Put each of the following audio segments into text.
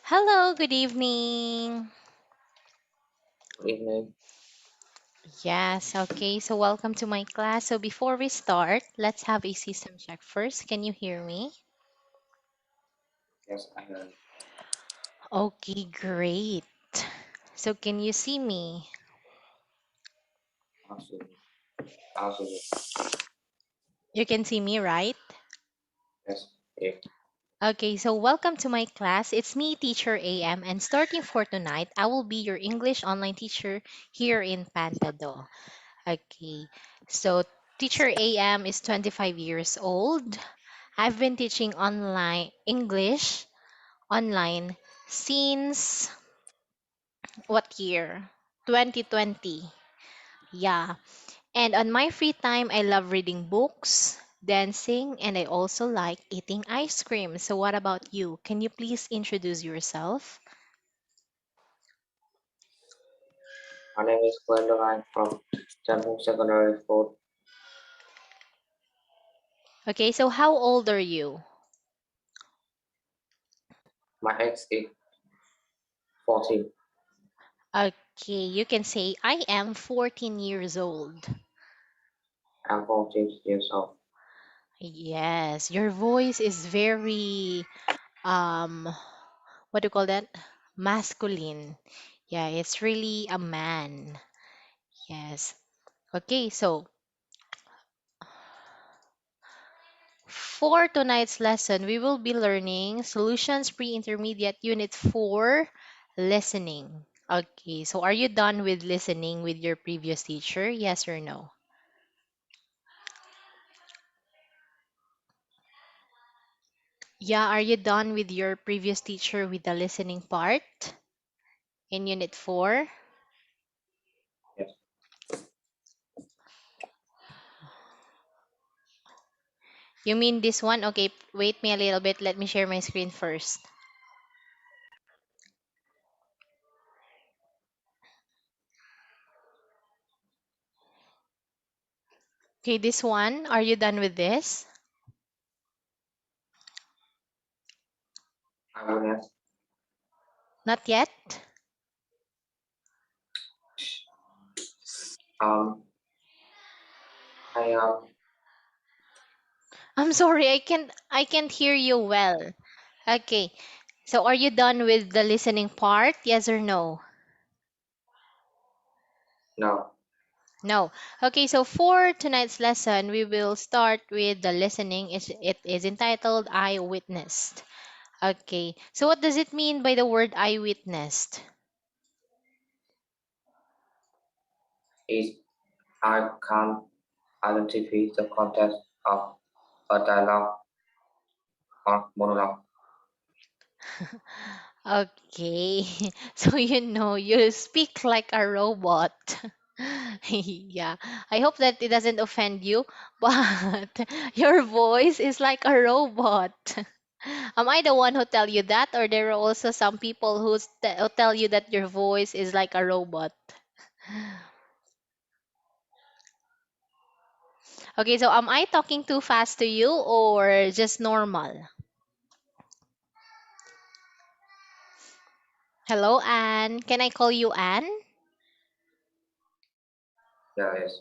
Hello, good evening. Good evening. Yes, okay, so welcome to my class. So before we start, let's have a system check first. Can you hear me? Yes, I heard. Okay, great. So can you see me? Absolutely. Absolutely. You can see me, right? Yes. Yeah. Okay, so welcome to my class. It's me, Teacher AM, and starting for tonight, I will be your English online teacher here in Pantado. Okay, so Teacher AM is 25 years old. I've been teaching online English online since what year? 2020. Yeah. And on my free time, I love reading books, dancing, and I also like eating ice cream. So, what about you? Can you please introduce yourself? My name is Glenda. I'm from Temple Secondary School. Okay, so how old are you? My age is 14. Okay, you can say I am 14 years old. I'm 14 years old. Yes, your voice is very what do you call that? Masculine. Yeah, it's really a man. Yes. Okay, so for tonight's lesson, we will be learning Solutions Pre-Intermediate Unit 4 Listening. Okay, so are you done with listening with your previous teacher? Yes or no? Yeah, are you done with your previous teacher with the listening part in Unit 4? Yes. You mean this one? Okay, wait me a little bit. Let me share my screen first. Okay, this one. Are you done with this? I will ask. Not yet? Um, I I'm sorry, I can't hear you well. Okay. So are you done with the listening part? Yes or no? no. No. Okay, so for tonight's lesson, we will start with the listening. It is entitled Eyewitness. Okay. So what does it mean by the word eyewitness? Is I can identify the context of a dialogue or monologue. Okay. So you speak like a robot. Yeah. I hope that it doesn't offend you, but your voice is like a robot. Am I the one who tell you that, or there are also some people who tell you that your voice is like a robot? Okay, so am I talking too fast to you or just normal? Hello, Anne. Can I call you Anne? Yeah, yes.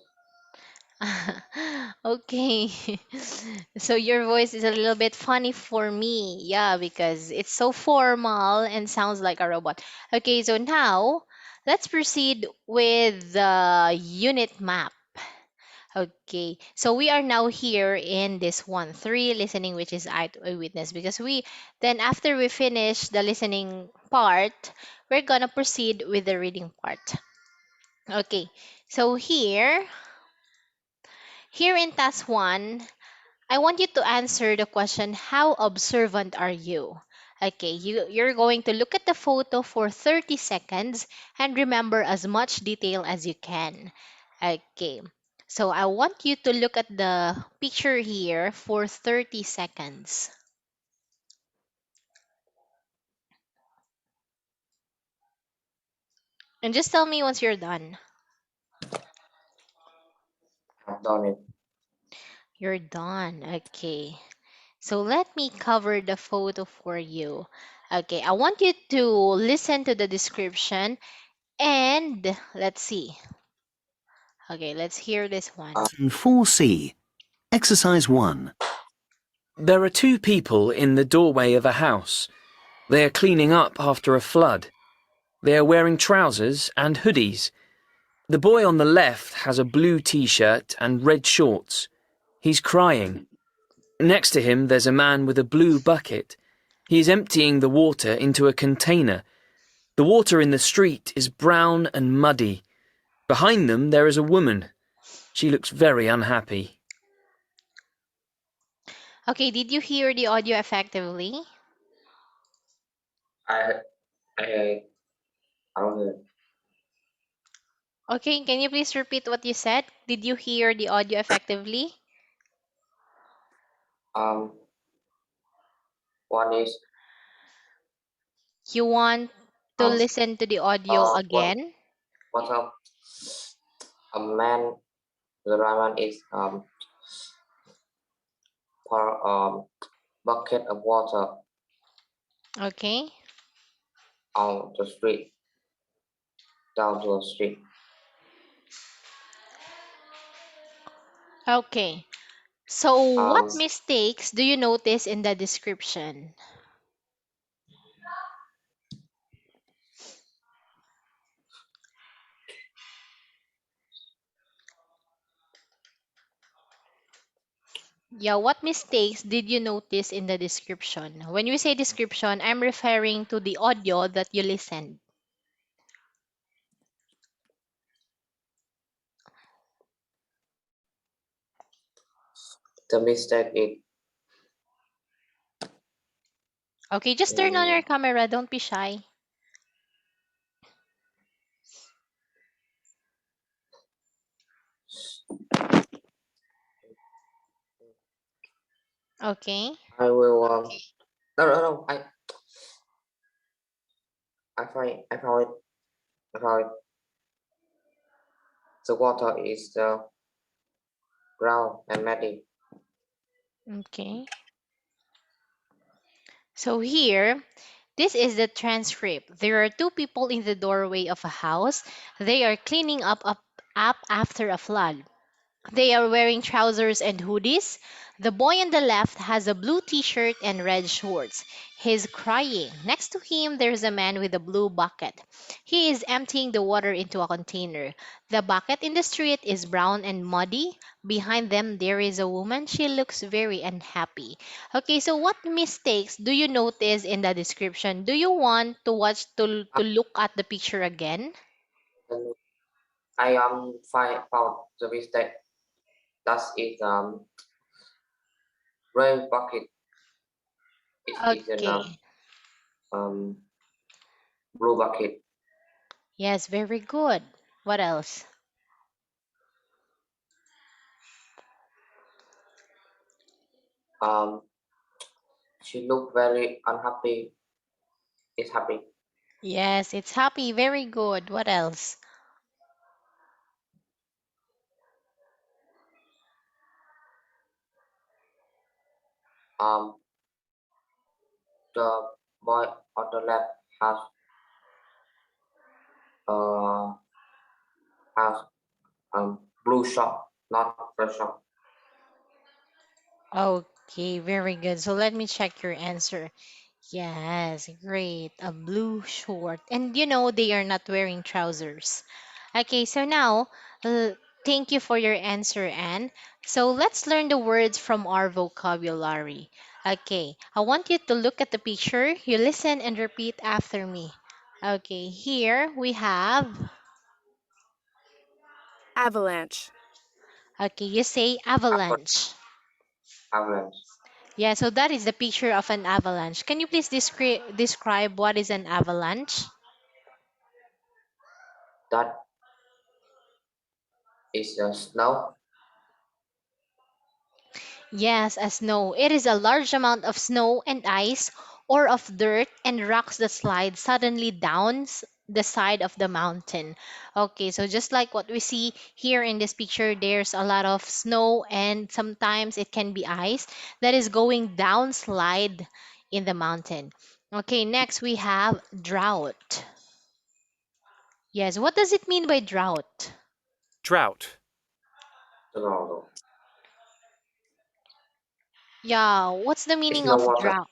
Okay. So your voice is a little bit funny for me. Yeah, because it's so formal and sounds like a robot. Okay, so now let's proceed with the unit map. Okay, so we are now here in this one, three listening, which is eyewitness, because then after we finish the listening part, we're gonna proceed with the reading part. Okay, so here in task one, I want you to answer the question, how observant are you? Okay, you're going to look at the photo for 30 seconds and remember as much detail as you can. Okay, so I want you to look at the picture here for 30 seconds. And just tell me once you're done. I've done it. You're done. Okay. So let me cover the photo for you. Okay, I want you to listen to the description and let's see. Okay, let's hear this one. 4C. Exercise 1. There are two people in the doorway of a house. They are cleaning up after a flood. They are wearing trousers and hoodies. The boy on the left has a blue t-shirt and red shorts. He's crying. Next to him there's a man with a blue bucket. He is emptying the water into a container. The water in the street is brown and muddy. Behind them there is a woman. She looks very unhappy. Okay, did you hear the audio effectively? I I I don't know. Okay, can you please repeat what you said? Did you hear the audio effectively? Um, one is You want to um listen to the audio what again? what a man. The right one is pour bucket of water Okay. on the street, down to the street. Okay. So, what Um, mistakes do you notice in the description? Yeah, what mistakes did you notice in the description? When we say description, I'm referring to the audio that you listened. the mistake is Okay, just turn on your um, camera. Don't be shy. Okay. I will no, I found it. I found it. The water is brown and muddy. Okay. So here, this is the transcript. There are two people in the doorway of a house. They are cleaning up after a flood. They are wearing trousers and hoodies. The boy on the left has a blue t shirt and red shorts. He's crying. Next to him, there's a man with a blue bucket. He is emptying the water into a container. The bucket in the street is brown and muddy. Behind them, there is a woman. She looks very unhappy. Okay, so what mistakes do you notice in the description? Do you want to to look at the picture again? And I found the mistake. That is rain bucket. It is an Okay. um blue bucket. Yes, very good. What else? Um, she looked very unhappy. Is happy. Yes, it's happy. Very good. What else? Um, the boy on the left uh has blue short, not red short. Okay, very good. So let me check your answer. Yes, great. A blue short. And they are not wearing trousers. Okay, so now, uh, thank you for your answer, Anne. So let's learn the words from our vocabulary. Okay, I want you to look at the picture. You listen and repeat after me. Okay, here we have, Avalanche. okay, you say avalanche. Avalanche. Yeah, so that is the picture of an avalanche. Can you please describe what is an avalanche? That is snow. Yes, a snow. It is a large amount of snow and ice or of dirt and rocks that slide suddenly down the side of the mountain. Okay, so just like what we see here in this picture, there's a lot of snow and sometimes it can be ice that is going down slide in the mountain. Okay, next we have drought. Yes, what does it mean by drought? Drought. Drought. Yeah, what's the It's meaning no of water. drought?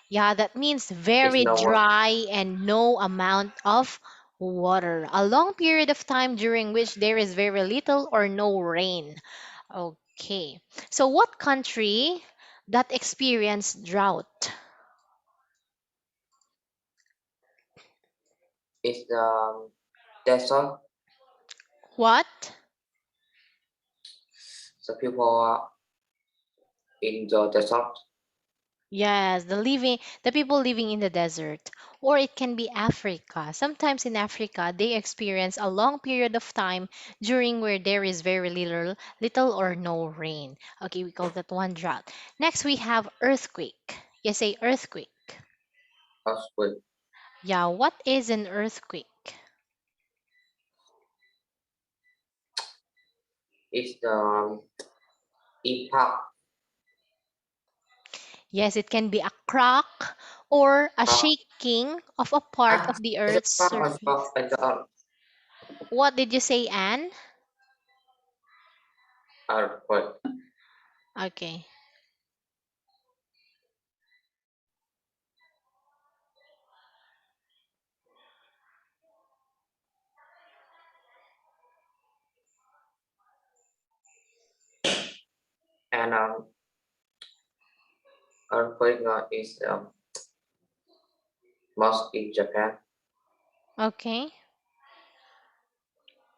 Yeah, that means It's very no water. dry and no amount of water. A long period of time during which there is very little or no rain. Okay. So what country that experienced drought? It's the desert. What? The people are in the desert. Yes, the people living in the desert. Or it can be Africa. Sometimes in Africa, they experience a long period of time during where there is very little or no rain. Okay, we call that one drought. Next, we have earthquake. You say earthquake. Earthquake. Yeah, what is an earthquake? It's the impact. Yes, it can be a crack or a Crack. shaking of a part of the It's a Earth's crack on surface. top of the earth. What did you say, Anne? Earthquake. Okay. And earthquake is most in Japan. Okay.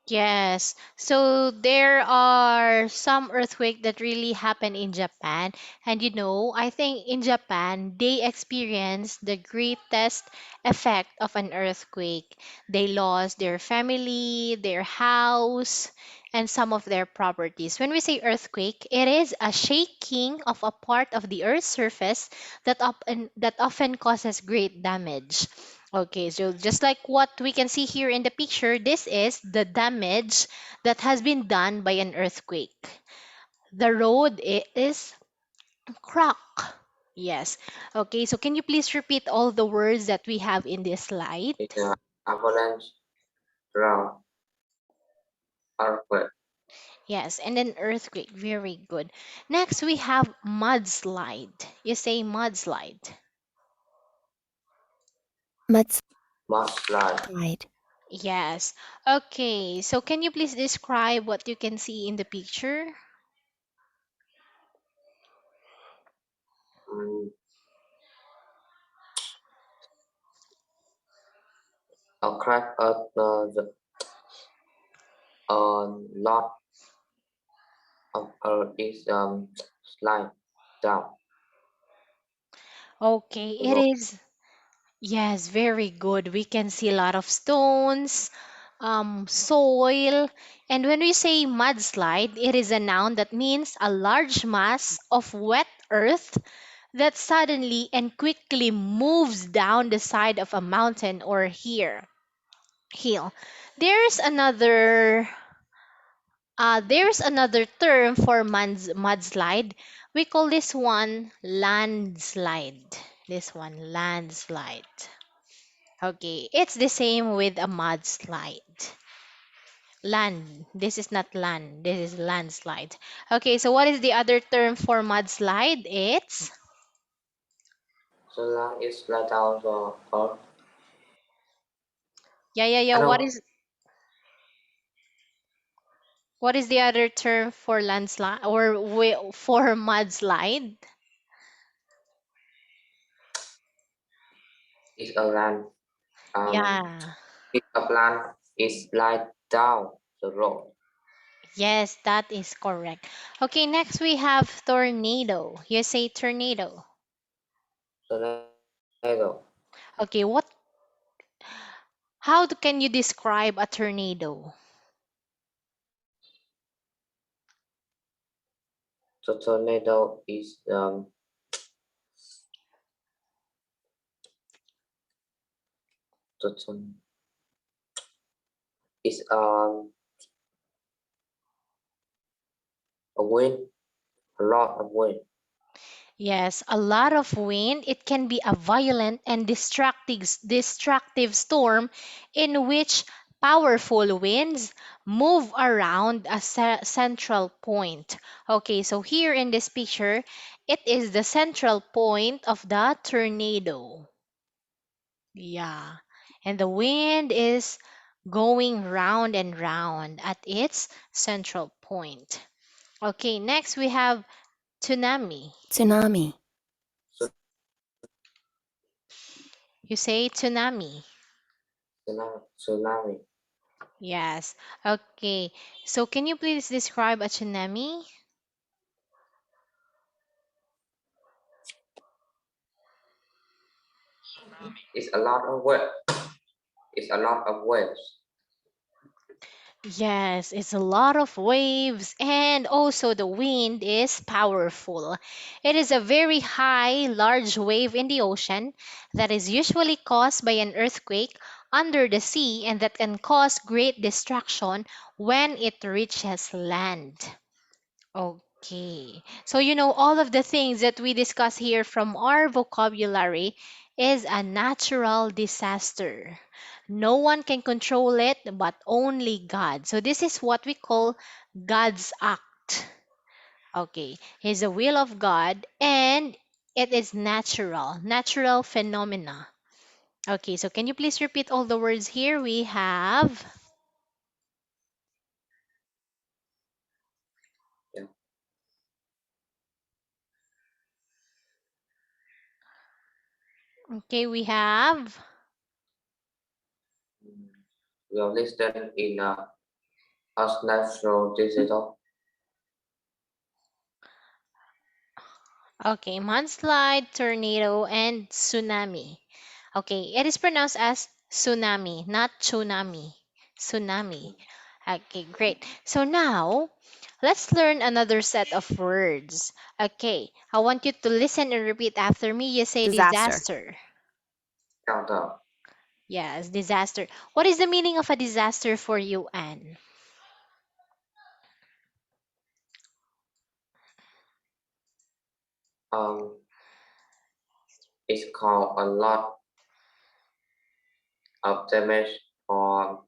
Yes. So there are some earthquake that really happen in Japan. And I think in Japan, they experienced the greatest effect of an earthquake. They lost their family, their house, and some of their properties. When we say earthquake, it is a shaking of a part of the earth's surface that often causes great damage. Okay, so just like what we can see here in the picture, this is the damage that has been done by an earthquake. The road is cracked. Yes. Okay, so can you please repeat all the words that we have in this slide? It's avalanche, drought, earthquake. Yes, and then earthquake. Very good. Next, we have mudslide. You say mudslide. Mudslide. Mudslide. Yes. Okay, so can you please describe what you can see in the picture? Mm, a crack of a lot of earth is slide down Okay, the it road. is. Yes, very good. We can see a lot of stones, soil. And when we say mudslide, it is a noun that means a large mass of wet earth that suddenly and quickly moves down the side of a mountain or hill. There's another there's another term for mudslide. We call this one landslide. This one landslide. Okay, it's the same with a mudslide. Land. This is not land. This is landslide. Okay, so what is the other term for mudslide? It's The land is slide down the earth. yeah. I What is the other term for landslide or for mudslide? it's a land. Um, Yeah. it's a land is slide down the road. Yes, that is correct. Okay, next we have tornado. You say tornado. Tornado. Okay, can you describe a tornado? The tornado is the torn is a wind, a lot of wind. Yes, a lot of wind. It can be a violent and destructive storm in which powerful winds move around a central point. Okay, so here in this picture, it is the central point of the tornado. Yeah. And the wind is going round and round at its central point. Okay, next we have tsunami. Tsunami. You say tsunami. Tsunami Yes. Okay. So can you please describe a tsunami? is a lot of wave. It's a lot of waves. Yes, it's a lot of waves and also the wind is powerful. It is a very high, large wave in the ocean that is usually caused by an earthquake under the sea and that can cause great destruction when it reaches land. Okay. So, all of the things that we discuss here from our vocabulary is a natural disaster. No one can control it, but only God. So, this is what we call God's act. Okay. It's the will of God and it is natural phenomena. Okay. So, can you please repeat all the words here? We have. Yeah. Okay. We have. We are listed in as natural disaster. Okay, mudslide, tornado, and tsunami. Okay, it is pronounced as tsunami, not tsunami. Tsunami. Okay, great. So now, let's learn another set of words. Okay, I want you to listen and repeat after me. You say Disaster. disaster. Counter Yes, disaster. What is the meaning of a disaster for you, Anne? um is called a lot of damage for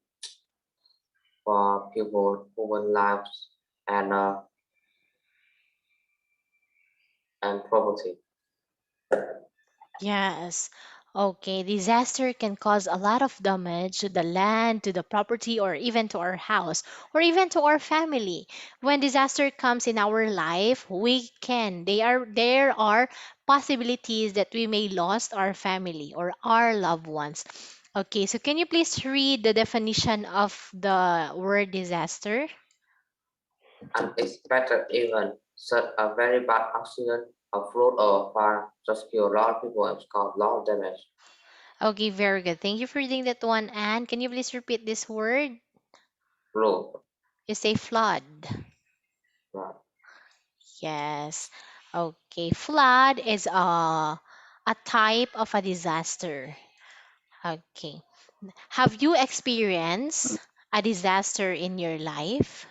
people, human lives, and uh, and property. Yes. Okay, disaster can cause a lot of damage to the land, to the property, or even to our house, or even to our family. When disaster comes in our life, there are possibilities that we may lost our family or our loved ones. Okay, so can you please read the definition of the word disaster? Unexpected event, such a very bad accident, a flood or fire, just kill a lot of people and cause a lot of damage. Okay, very good. Thank you for reading that one. And can you please repeat this word? Flood, You say flood. right? Yes. Okay. Flood is a type of a disaster. Okay. Have you experienced a disaster in your life?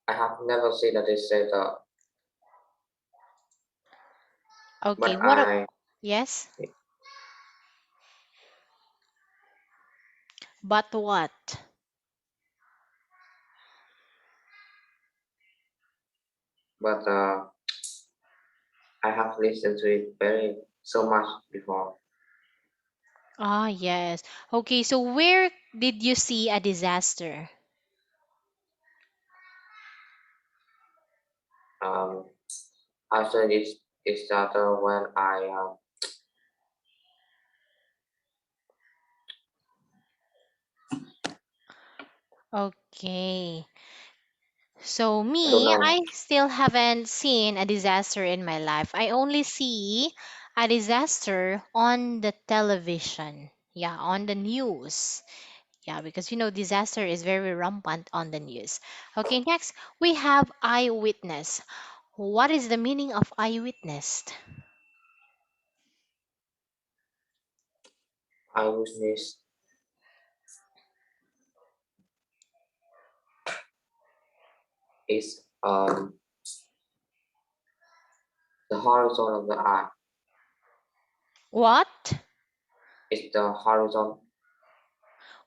I have never seen a disaster, Okay. but I Yes. But what? but I have listened to it very so much before. Ah, yes. Okay. So where did you see a disaster? Um, After it started when Okay. So I don't me, know. I still haven't seen a disaster in my life. I only see a disaster on the television. Yeah, on the news. Yeah, because disaster is very rampant on the news. Okay, next we have eyewitness. What is the meaning of eyewitness? Eyewitness is The horizon of the eye What? is the horizon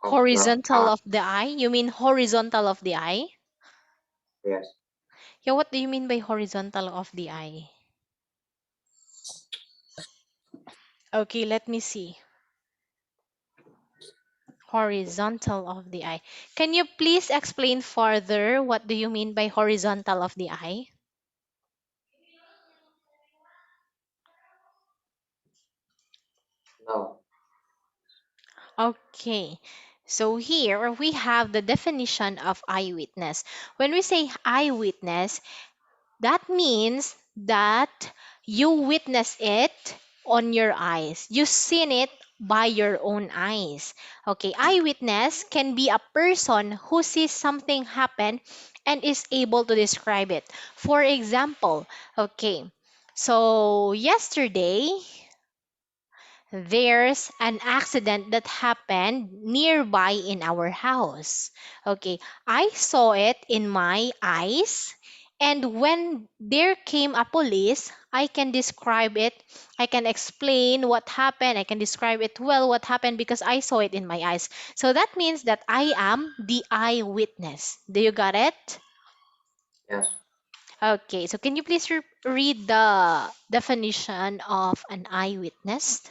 of the Horizontal eye. of the eye? You mean horizontal of the eye? Yes. Yeah, what do you mean by horizontal of the eye? Okay, let me see. Horizontal of the eye. Can you please explain further what do you mean by horizontal of the eye? No. Okay. So here we have the definition of eyewitness. When we say eyewitness, that means that you witness it on your eyes. You've seen it by your own eyes. Okay, eyewitness can be a person who sees something happen and is able to describe it. For example, okay, so yesterday there's an accident that happened nearby in our house. Okay, I saw it in my eyes, and when there came a police, I can describe it. I can explain what happened. I can describe it well what happened because I saw it in my eyes. So that means that I am the eyewitness. Do you got it? Yes. Okay, so can you please read the definition of an eyewitness?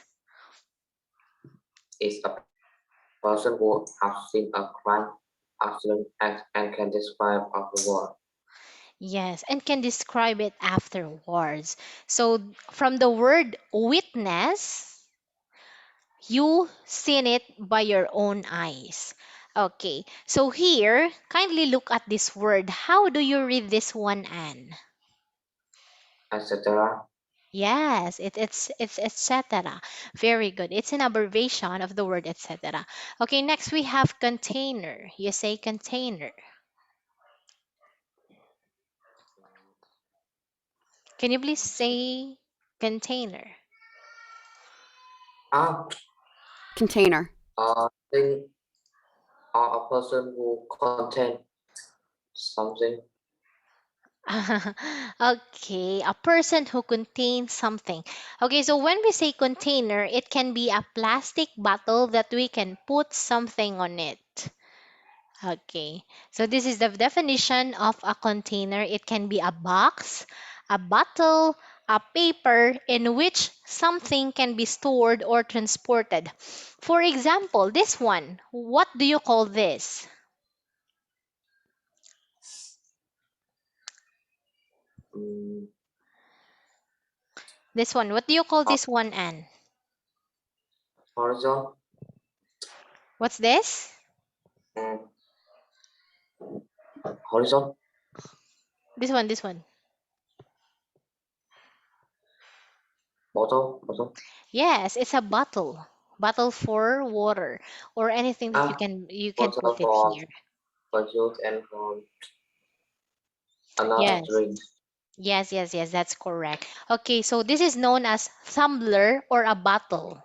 Is a person who has seen a crime, accident, and can describe afterward. Yes, and can describe it afterwards. So from the word witness, you seen it by your own eyes. Okay, so here, kindly look at this word. How do you read this one, Anne? Etc. Yes, it's etc. Very good. It's an abbreviation of the word etc. Okay, next we have container. You say container. Can you please say container? Ah, Container. thing or a person who contain something. Okay, a person who contains something. Okay, so when we say container, it can be a plastic bottle that we can put something on it. Okay, so this is the definition of a container. It can be a box, a bottle, a paper in which something can be stored or transported. For example, this one, what do you call this? Mm, This one, what do you call uh, this one, Anne? horizon. What's this? Mm, horizon. This one. Bottle. Yes, it's a bottle. Bottle for water or anything that Ah, you can bottle put it here. for juice and for another Yes. drink. Yes, that's correct. Okay, so this is known as tumbler or a bottle.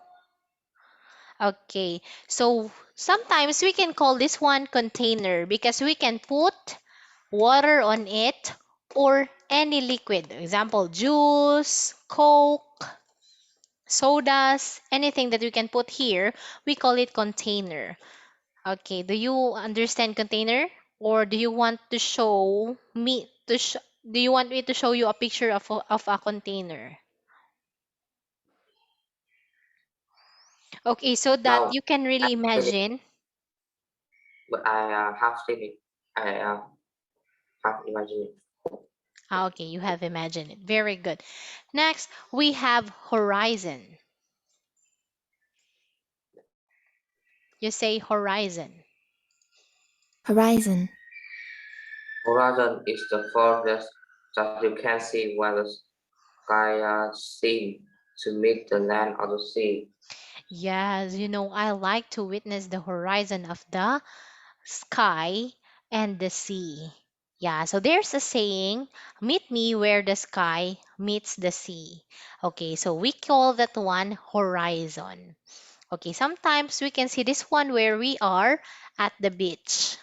Okay, so sometimes we can call this one container because we can put water on it or any liquid. Example, juice, Coke, sodas, anything that we can put here, we call it container. Okay, do you understand container? Or do you want to show me to do you want me to show you a picture of a container? Okay, so that Now, you can really seen it, imagine. but I have seen it. I have imagined it. Ah, okay, you have imagined it. Very good. Next, we have horizon. You say horizon. Horizon. Horizon is the furthest that you can see when the sky seen to meet the land or the sea. Yes, I like to witness the horizon of the sky and the sea. Yeah, so there's a saying, meet me where the sky meets the sea. Okay, so we call that one horizon. Okay, sometimes we can see this one where we are at the beach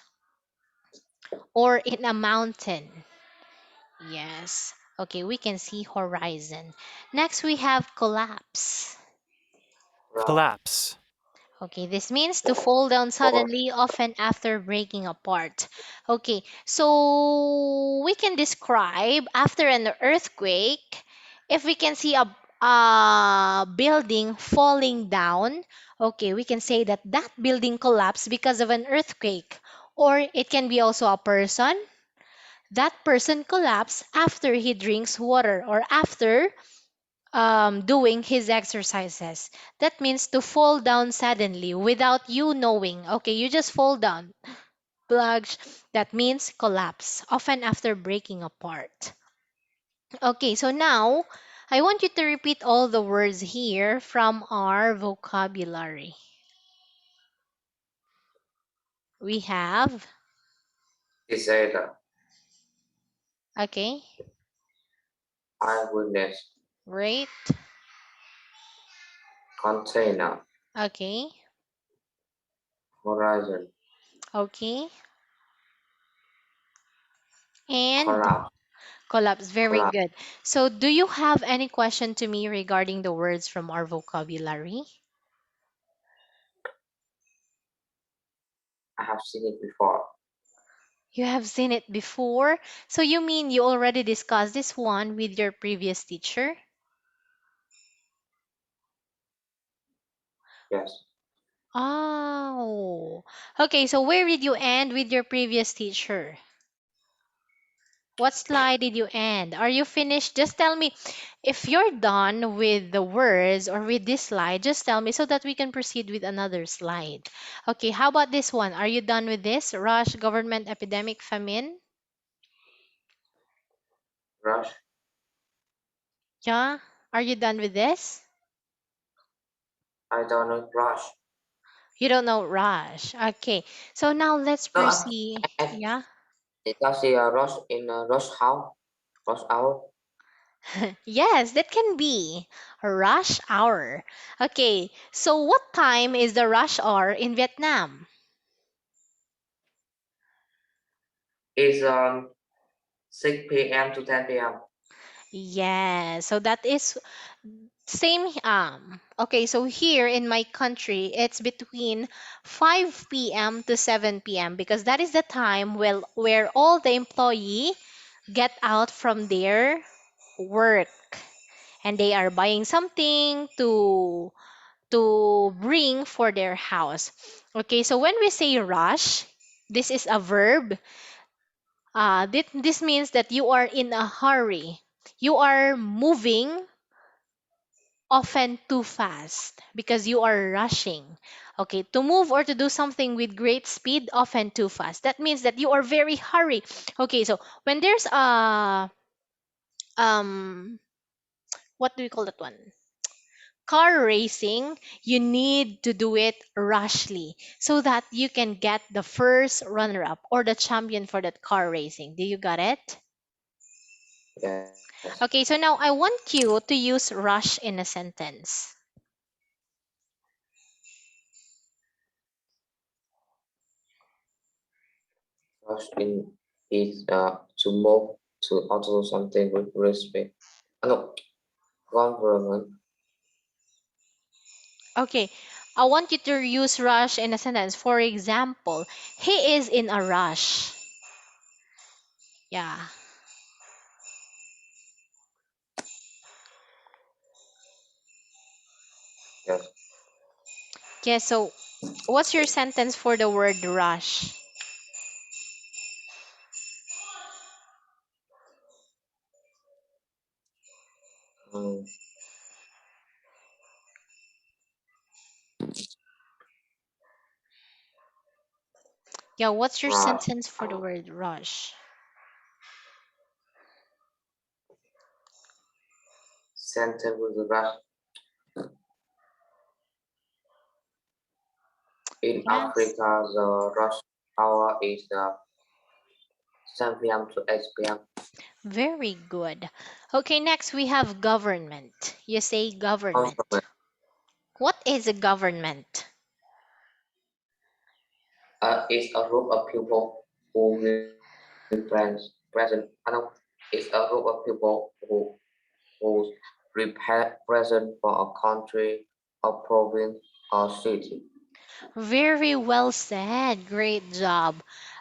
or in a mountain. Yes. Okay, we can see horizon. Next, we have collapse. Drought. collapse, Okay, this means to fall down For suddenly, often after breaking apart. Okay, so we can describe after an earthquake, if we can see a building falling down, okay, we can say that that building collapsed because of an earthquake. Or it can be also a person. That person collapsed after he drinks water or after doing his exercises. That means to fall down suddenly without you knowing. Okay, you just fall down. Plunge. That means collapse, often after breaking apart. Okay, so now I want you to repeat all the words here from our vocabulary. We have, disaster. okay, Eyewitness. great, Container. okay, Horizon. okay, and Collapse. collapse. Very Collapse. good. So, do you have any question to me regarding the words from our vocabulary? I have seen it before. You have seen it before? So you mean you already discussed this one with your previous teacher? Yes. Oh. Okay, so where did you end with your previous teacher? What slide did you end? Are you finished? Just tell me if you're done with the words or with this slide, just tell me so that we can proceed with another slide. Okay, how about this one? Are you done with this? Rush, government, epidemic, famine? Rush. Yeah? Are you done with this? I don't know. Rush. You don't know rush. Okay. So now let's No, proceed. I Yeah. it does say rush in rush hour. Rush hour Yes, that can be rush hour. Okay. So what time is the rush hour in Vietnam? is 6 p.m. to 10 p.m. Yes. So that is same okay, so here in my country it's between 5 p.m. to 7 p.m. because that is the time where all the employee get out from their work and they are buying something to bring for their house. Okay, so when we say rush, this is a verb. This means that you are in a hurry. You are moving often too fast because you are rushing. Okay, to move or to do something with great speed, often too fast. That means that you are very hurry. Okay, so when there's a um what do we call that one? Car racing, you need to do it rashly so that you can get the first runner up or the champion for that car racing. Do you got it? Yes. Okay, so now I want you to use rush in a sentence. Rush in is to move to auto something with respect. No, government. Okay, I want you to use rush in a sentence. For example, he is in a rush. Yeah. Yes. Okay, so what's your sentence for the word rush? Mm, Yeah, what's your rush. sentence for the word rush? Center with the rush. In Yes. Africa, the rush hour is 7 p.m. to 8 p.m. Very good. Okay, next we have government. You say government. Government What is a government? is a group of people who represent. I know. is a group of people who represent for a country, a province, or city. Very well said. Great job.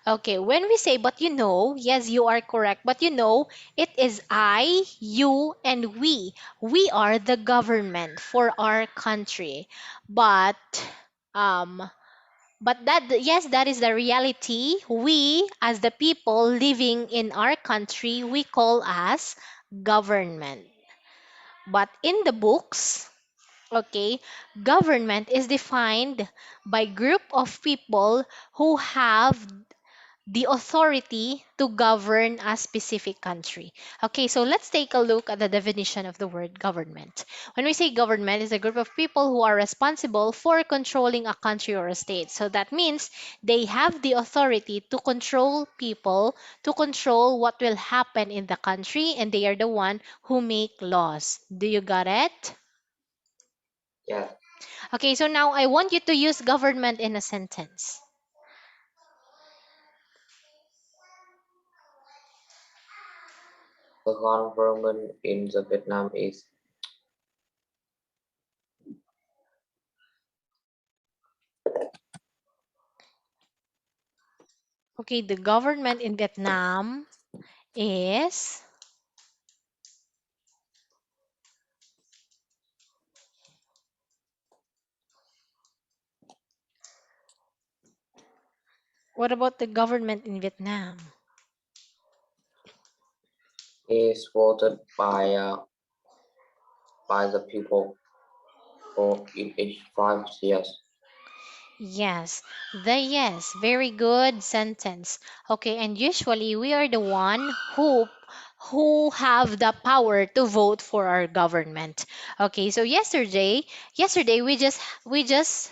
Okay, when we say, but you know, yes, you are correct. But you know, it is I, you, and we. We are the government for our country. But, um, yes, that is the reality. We, as the people living in our country, we call as government. But in the books, okay, government is defined by group of people who have the authority to govern a specific country. Okay, so let's take a look at the definition of the word government. When we say government, is a group of people who are responsible for controlling a country or a state. So that means they have the authority to control people, to control what will happen in the country, and they are the one who make laws. Do you got it? Yes, Okay, so now I want you to use government in a sentence. the government in the Vietnam is Okay, the government in Vietnam is. What about the government in Vietnam? voted by the people for in each 5 years. Yes, very good sentence. Okay, and usually we are the one who have the power to vote for our government. Okay, so yesterday we just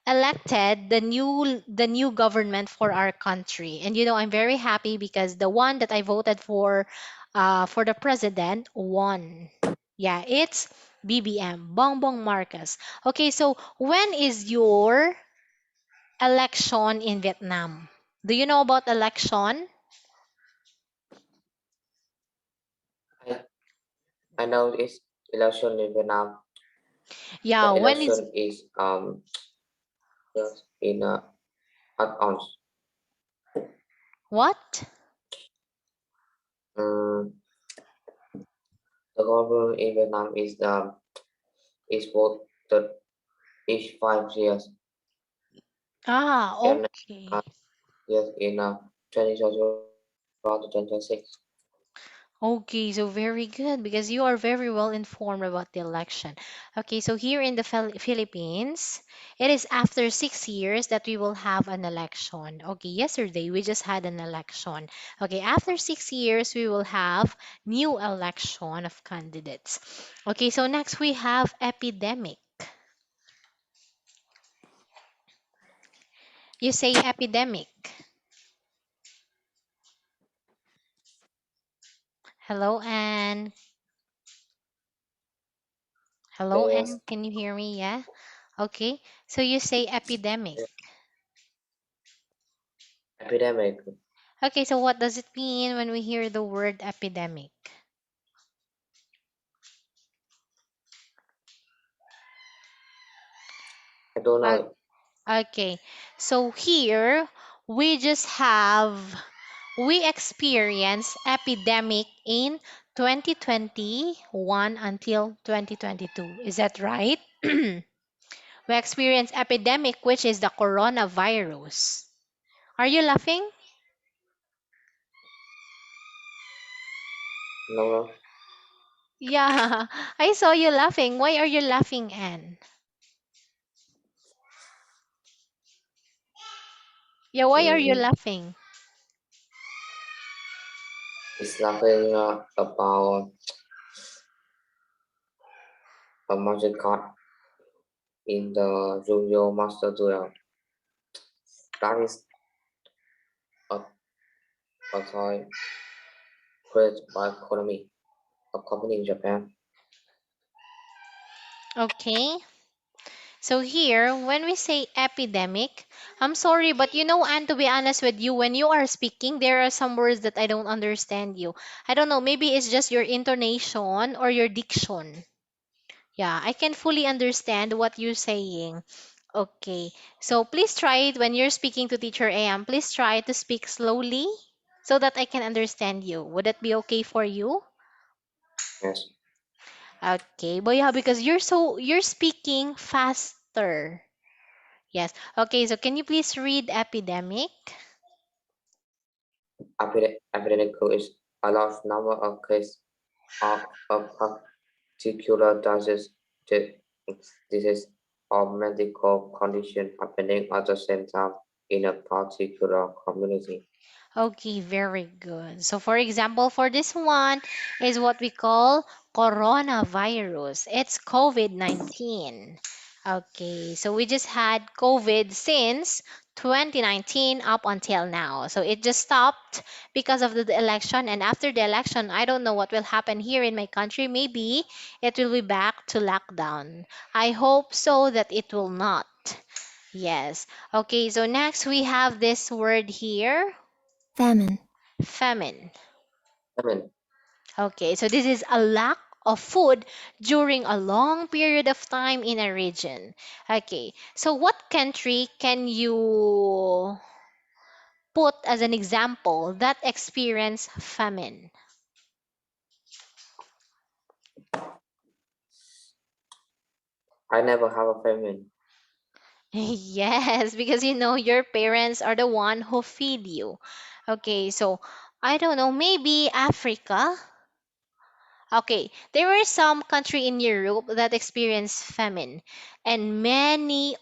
elected the new government for our country. And I'm very happy because the one that I voted for the president won. Yeah, it's BBM, Bongbong Marcos. Okay, so when is your election in Vietnam? Do you know about election? I, I know it's election in Vietnam. Yeah, The when is election is just in at what? um, the government in Vietnam is voted each 5 years Ah, and okay. uh, yes in 2021 to 2026. Okay, so very good because you are very well informed about the election. Okay, so here in the Philippines, it is after 6 years that we will have an election. Okay, yesterday we just had an election. Okay, after 6 years, we will have new election of candidates. Okay, so next we have epidemic. You say epidemic. Hello, Anne. Hello, Yes, Anne. Can you hear me? Yeah. Okay. So you say epidemic. yes, epidemic. Okay, so what does it mean when we hear the word epidemic? I don't Uh, know. okay. So here we just have we experience epidemic in 2021 until 2022. Is that right? We experience epidemic, which is the coronavirus. Are you laughing? No, no. Yeah, I saw you laughing. Why are you laughing, Anne? Yeah, why are you Mm, laughing? it's nothing about a magic card in the Junior Master Duel. That is a, a toy created by Konami, a company in Japan. Okay. So here, when we say epidemic, I'm sorry, but and to be honest with you, when you are speaking, there are some words that I don't understand you. I don't know, maybe it's just your intonation or your diction. Yeah, I can fully understand what you're saying. Okay, so please try it when you're speaking to Teacher AM. Please try to speak slowly so that I can understand you. Would that be okay for you? Yes. Okay, but yeah, because you're speaking faster. Yes. Okay, so can you please read epidemic? Epidemic is a large number of cases of a particular disease or medical condition happening at the same time in a particular community. Okay, very good. So for example, for this one is what we call coronavirus. It's COVID-19. Okay, so we just had COVID since 2019 up until now. So it just stopped because of the election. And after the election, I don't know what will happen here in my country. Maybe it will be back to lockdown. I hope so that it will not. Yes. Okay, so next we have this word here. Famine. Famine. I mean, Okay, so this is a lack of food during a long period of time in a region. Okay, so what country can you put as an example that experience famine? I never have a famine. Yes, because your parents are the one who feed you. Okay, so I don't know, maybe Africa. Okay, there were some country in Europe that experienced famine, and many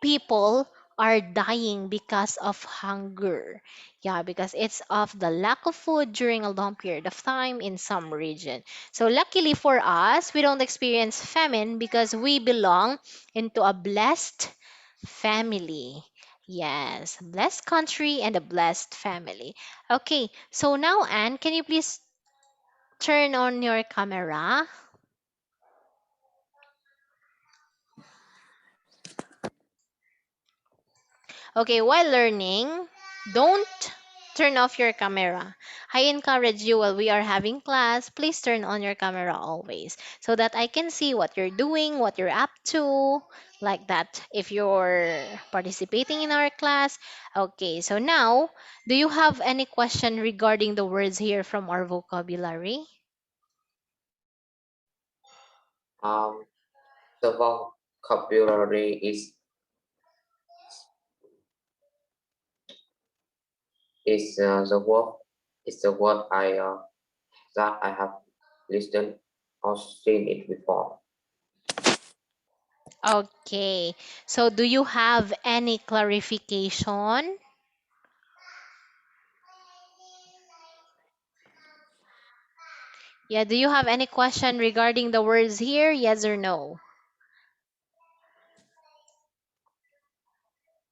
people are dying because of hunger. Yeah, because it's of the lack of food during a long period of time in some region. So luckily for us, we don't experience famine because we belong into a blessed family. Yes, blessed country and a blessed family. Okay, so now Anne, can you please turn on your camera? Okay, while learning, don't turn off your camera. I encourage you while we are having class, please turn on your camera always so that I can see what you're doing, what you're up to, like that. If you're participating in our class. Okay, so now, do you have any question regarding the words here from our vocabulary? Um, the vocabulary is the word that I have listened or seen it before. Okay, so do you have any clarification? Yeah, do you have any question regarding the words here? Yes or no?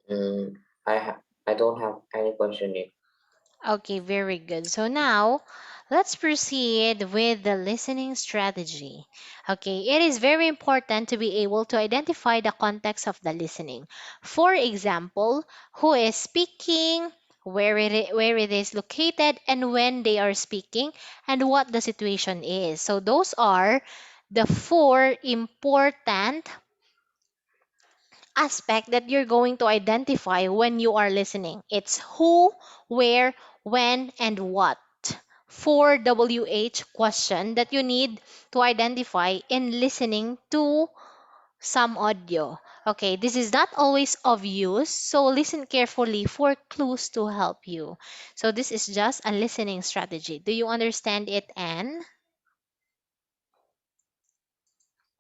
Mm, I don't have any question yet. Okay, very good. So now, let's proceed with the listening strategy. Okay, it is very important to be able to identify the context of the listening. For example, who is speaking, where it is located, and when they are speaking, and what the situation is. So those are the four important aspect that you're going to identify when you are listening. It's who, where, when, and what. 4 WH question that you need to identify in listening to some audio. Okay, this is not always of use, so listen carefully for clues to help you. So this is just a listening strategy. Do you understand it, Anne?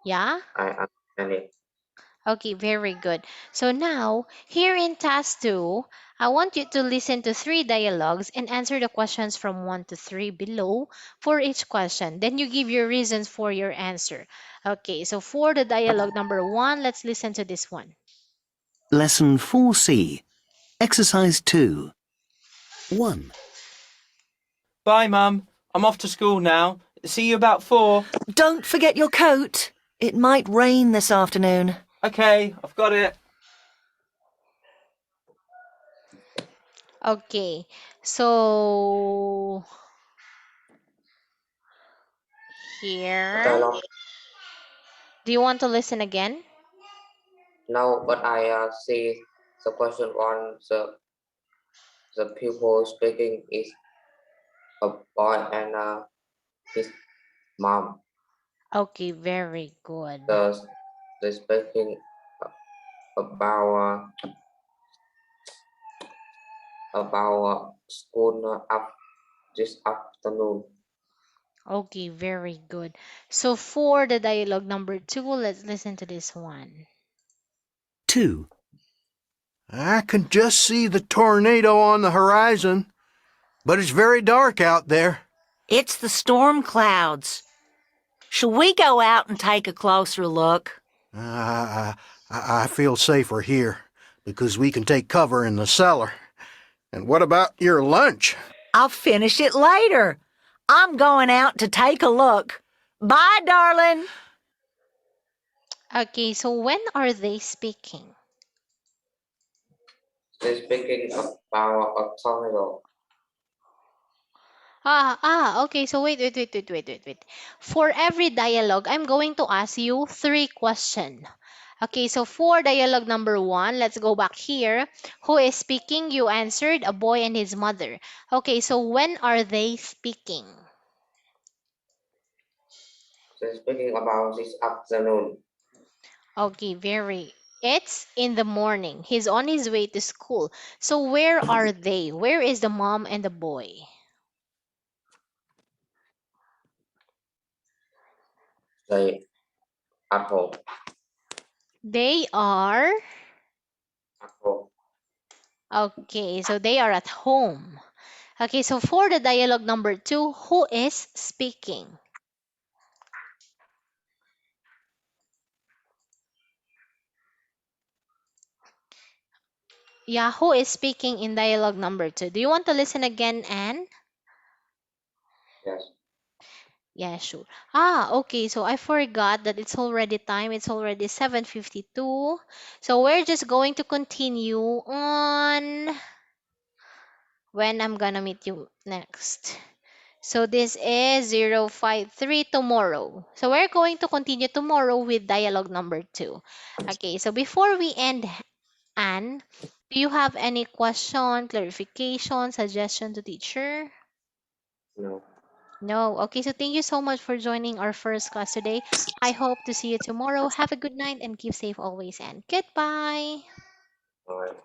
Yeah? I understand it. Okay, very good. So now, here in task 2, I want you to listen to 3 dialogues and answer the questions from 1 to 3 below for each question. Then you give your reasons for your answer. Okay, so for the dialogue number 1, let's listen to this one. Lesson 4C. Exercise 2. 1. Bye, Mum. I'm off to school now. See you about 4. Don't forget your coat. It might rain this afternoon. Okay, I've got it. Okay, so here, Dialogue. do you want to listen again? Now, but I see the question on the pupil speaking is a boy and his mom. Okay, very good. The speaking about school this afternoon. Okay, very good. So for the dialogue number two, let's listen to this one. 2. I can just see the tornado on the horizon, but it's very dark out there. It's the storm clouds. Shall we go out and take a closer look? I feel safer here because we can take cover in the cellar. And what about your lunch? I'll finish it later. I'm going out to take a look. Bye, darling. Okay, so when are they speaking? They're speaking about a tornado. Okay, so wait. For every dialogue, I'm going to ask you three questions. Okay, so for dialogue number one, let's go back here. Who is speaking? You answered a boy and his mother. Okay, so when are they speaking? They're speaking about this afternoon. Okay, very. It's in the morning. He's on his way to school. So where are they? Where is the mom and the boy? They at home. They are. At home. Okay, so they are at home. Okay, so for the dialogue number two, who is speaking? Yeah, who is speaking in dialogue number two? Do you want to listen again, Anne? Yes. Yeah, sure. Okay, so I forgot that it's already time. It's already 7:52. So we're just going to continue on when I'm gonna meet you next. So this is 053 tomorrow. So we're going to continue tomorrow with dialogue number two. Okay, so before we end, Anne, do you have any question, clarification, suggestion to teacher? No. No. Okay, so thank you so much for joining our first class today. I hope to see you tomorrow. Have a good night and keep safe always, and goodbye. All right.